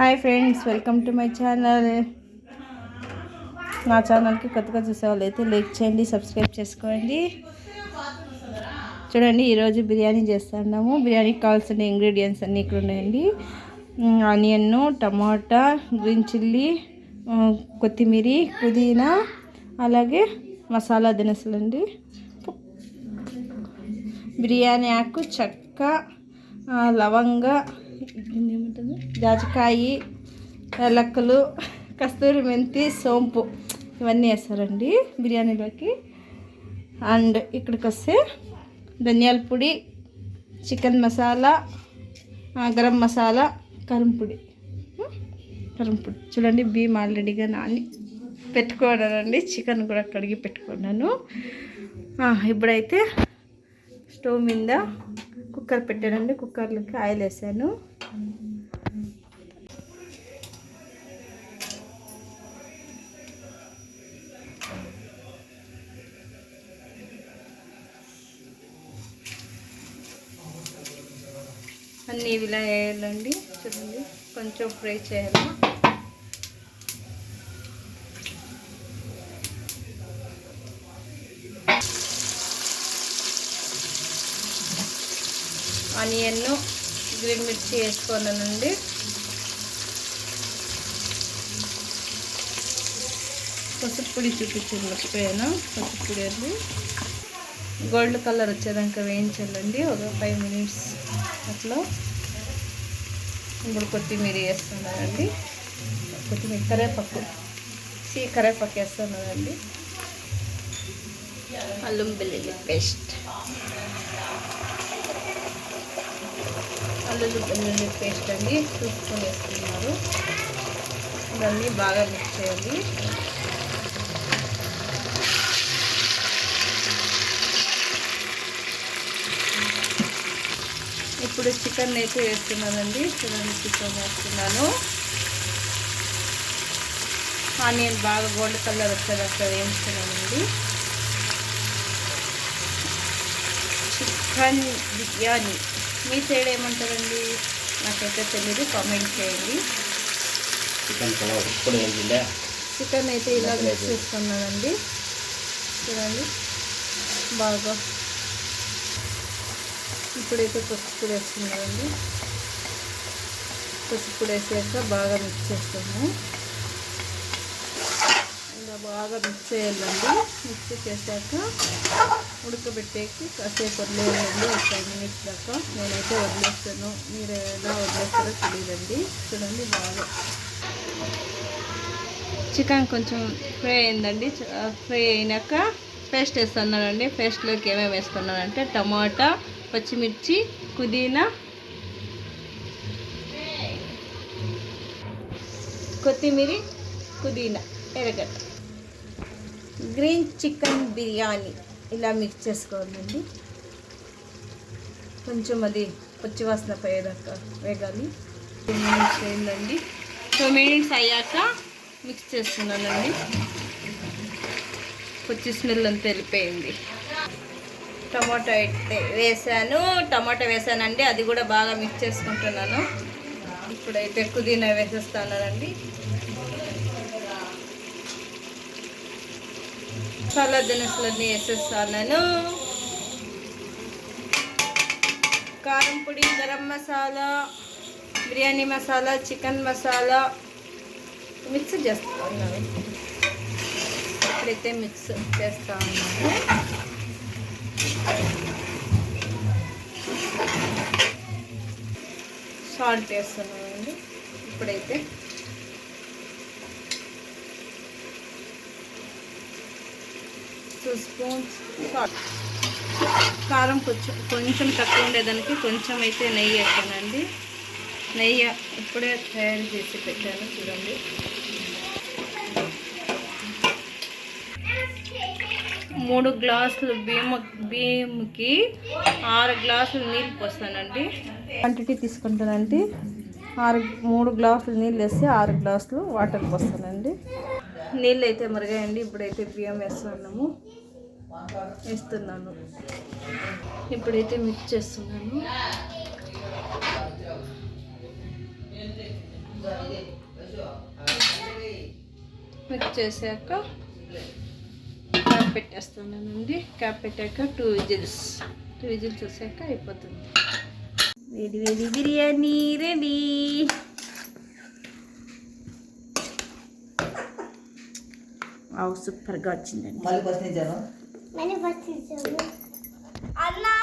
Hi friends, welcome to my channel. నా ఛానల్కి కొత్తగా చూసే వాళ్ళు అయితే లైక్ చేయండి, సబ్స్క్రైబ్ చేసుకోండి. చూడండి, ఈరోజు బిర్యానీ చేస్తున్నాము. బిర్యానీకి కావాల్సిన ఇంగ్రీడియంట్స్ అన్నీ ఇక్కడ ఉన్నాయండి. ఆనియన్, టమాటా, గ్రీన్ చిల్లీ, కొత్తిమీర, పుదీనా, అలాగే మసాలా దినుసులు అండి. బిర్యానీ ఆకు, చెక్క, లవంగ, ఏమంటుంది, జాజికాయ, యాలక్కులు, కస్తూరి మెంతి, సోంపు ఇవన్నీ వేస్తారండి బిర్యానీలోకి. అండ్ ఇక్కడికి వస్తే ధనియాల పొడి, చికెన్ మసాలా, గరం మసాలా, కారం పొడి. చూడండి, బియ్యం ఆల్రెడీగా నాని పెట్టుకున్నానండి. చికెన్ కూడా కడిగి పెట్టుకున్నాను. ఇప్పుడైతే స్టవ్ మీద కుక్కర్ పెట్టానండి. కుక్కర్లోకి ఆయిల్ వేసాను. అన్నీ ఇలా వేయాలండి. చూడండి, కొంచెం ఫ్రై చేయాలి. ఆనియన్, గ్రీన్ మిర్చి వేసుకున్నానండి. పసుపు పొడి చూపించింది, మర్చిపోయాను. పసుపు పొడి అండి. గోల్డ్ కలర్ వచ్చేదాకా వేయించాలండి, ఒక 5 minutes అట్లా. ఇప్పుడు కొత్తిమీర వేస్తున్నానండి. కొత్తిమీర, కరివేపాకు వేస్తున్నానండి. అల్లం వెల్లుల్లి పేస్ట్, అండి 2 స్పూన్ వేస్తున్నారు. ఇవన్నీ బాగా మిక్స్ చేయాలి. ఇప్పుడు చికెన్ అయితే వేస్తున్నానండి. చూడండి, చికెన్ వేస్తున్నాను. ఆనియన్ బాగా గోల్డ్ కలర్ వచ్చేదాకా వేయించుకున్నానండి. చికెన్ బిర్యానీ మీ సైడ్ ఏమంటారండి? నాకైతే తెలియదు, కామెంట్ చేయండి. చికెన్ అయితే ఇలా మిక్స్ చేసుకున్నానండి. చూడండి బాగా. ఇప్పుడైతే పసుపు పొడి వేస్తున్నానండి. పసుపు పొడి వేసాక బాగా మిక్స్ చేస్తాము. ఇలా బాగా మిక్స్ చేయాలండి. మిక్స్ చేశాక ఉడకబెట్టేకి కాసేపు వదిలేయండి, ఒక 5 minutes దాకా. నేనైతే వదిలేస్తాను, మీరు ఎలా వదిలేస్తారో తెలియదండి. చూడండి, బాగా చికెన్ కొంచెం ఫ్రై అయిందండి. ఫ్రై అయినాక పేస్ట్ వేస్తున్నానండి. పేస్ట్లోకి ఏమేమి వేసుకున్నానంటే టమాటా, పచ్చిమిర్చి, పుదీనా, కొత్తిమీర, ఎర్రగడ్డ. గ్రీన్ చికెన్ బిర్యానీ ఇలా మిక్స్ చేసుకోవాలండి. కొంచెం అది పచ్చివాసన పోయేదాకా వేగాలి. 2 minutes అయిందండి. 2 minutes అయ్యాక మిక్స్ చేస్తున్నానండి. పచ్చి స్మెల్ అంతా వెళ్ళిపోయింది. టమాటా అయితే టమాటా వేసానండి. అది కూడా బాగా మిక్స్ చేసుకుంటున్నాను. ఇప్పుడైతే పుదీనా వేసేస్తానండి. మసాలా దినుసులన్నీ వేసేస్తాను. కారం పొడి, గరం మసాలా, బిర్యానీ మసాలా, చికెన్ మసాలా మిక్స్ చేస్తా ఉన్నాను. ఇప్పుడైతే మిక్స్ చేస్తా ఉన్నాను. సాల్ట్ వేస్తున్నానండి. ఇప్పుడైతే స్పూన్స్ సాల్ట్. కారం కొంచెం తక్కువ ఉండేదానికి కొంచెం అయితే నెయ్యి వేసానండి. నెయ్యి ఇప్పుడే తయారు చేసి పెట్టాను. చూడండి, 3 గ్లాసులు బియ్యంకి 6 గ్లాసులు నీళ్ళు పోస్తానండి. క్వాంటిటీ తీసుకుంటానండి. 3 గ్లాసులు నీళ్ళు వేసి 6 గ్లాసులు వాటర్ పోస్తానండి. నీళ్ళు అయితే మరిగాయండి. ఇప్పుడైతే బియ్యం వేస్తున్నాను. ఇప్పుడైతే మిక్స్ చేస్తున్నాను. మిక్స్ చేశాక క్యాప్ పెట్టేస్తానండి. క్యాప్ పెట్టాక 2 విజిల్స్ వచ్చాక అయిపోతుంది. వేడి వేడి బిర్యానీ రెడీ. సూపర్గా వచ్చిందండి. మళ్ళీ ఫస్ట్ నుంచి అన్నా